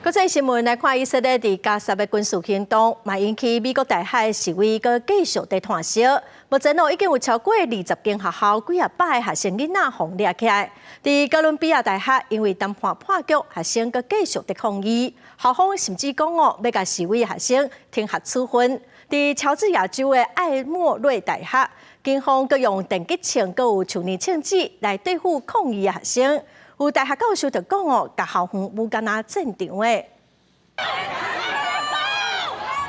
国际新闻来看，以色列伫加沙的军事行动，嘛引起美国大海示威，佮继续在炭烧。目前已经有超过20间学校，几啊百个学生囡仔被抓起来。伫哥伦比亚大学，因为谈判破局，学生佮继续在抗议。校方甚至讲要甲示威学生停学处分。伫乔治亚州的艾默瑞大学，警方佮用电击枪，佮有手捏枪支来对付抗议的学生。有大学教授就讲甲校园无敢若战场的。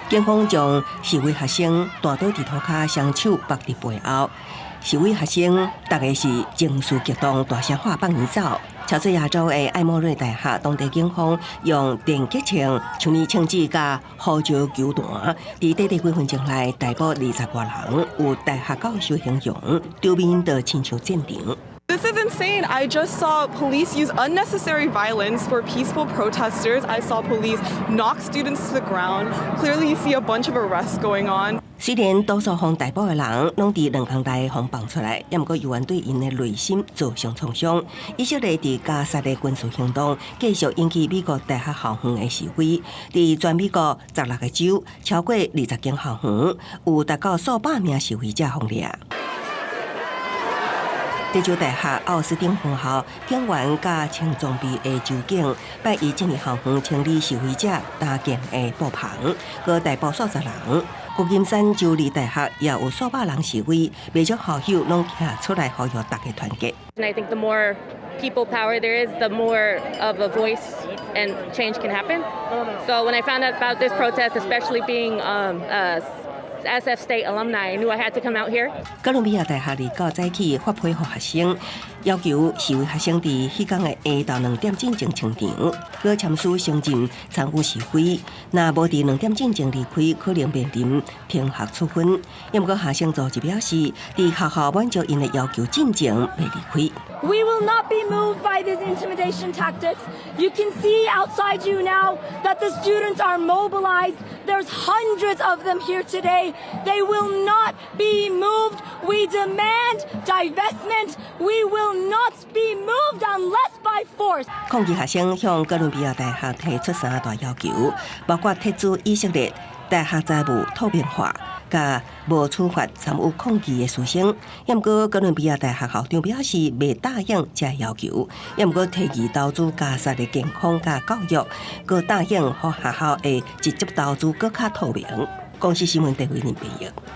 警方将示威学生带倒伫涂骹，双手绑伫背后。示威学生大概是情绪激动，大声喊放伊走。乔治亚州的艾默瑞大学当地警方用电击枪、手捏枪支甲呼叫球弹，伫短短几分钟内逮捕20多人。有大学教授形容，场面就亲像战场。This is insane. I just saw police use unnecessary violence for peaceful protesters. I saw police knock students to the ground. Clearly, you see a bunch of arrests going on. 虽然多数被逮捕的人拢伫2空内被放出来，也毋过有人对因的内心造成创伤。以色列伫加沙的军事行动继续引起美国大学校园的示威。伫全美国16个州，超过20间校园，有达到数百名示威者被抓。德州大学奥斯汀分校警员甲穿装备的州警，拜以这个校园清理示威者搭建的布棚，佮逮捕数十人。旧金山州立大学也有数百人示威，未少校友拢站出来呼吁大家团结。And I think the more people power there is, the more of a voice and change can happen. So when I found out about this protest, especially being SF State alumni, I knew I had to come out here. 哥伦比亚大学伫较早起发批予学生，要求示威学生伫迄天的下昼2点钟前清场，佮签署承认参与示威。若无伫2点钟前离开，可能面临停学处分。也毋过学生组织表示，伫学校满足因的要求进前未离开。We will not be moved by these intimidation tactics. You can see outside you now that the students are mobilized. There's hundreds of them here today. They will not be moved. We demand divestment. We will not be moved unless by force. 抗议学生向哥伦比亚大学提出3大要求，包括撤出以色列大学财务透明化，甲无处罚参与抗议的师生。也毋过，哥伦比亚大学校长表示未答应这要求，也毋过提议投资加沙的健康甲教育，佮答应予学校的直接投资更较透明。公司新闻台为您报道。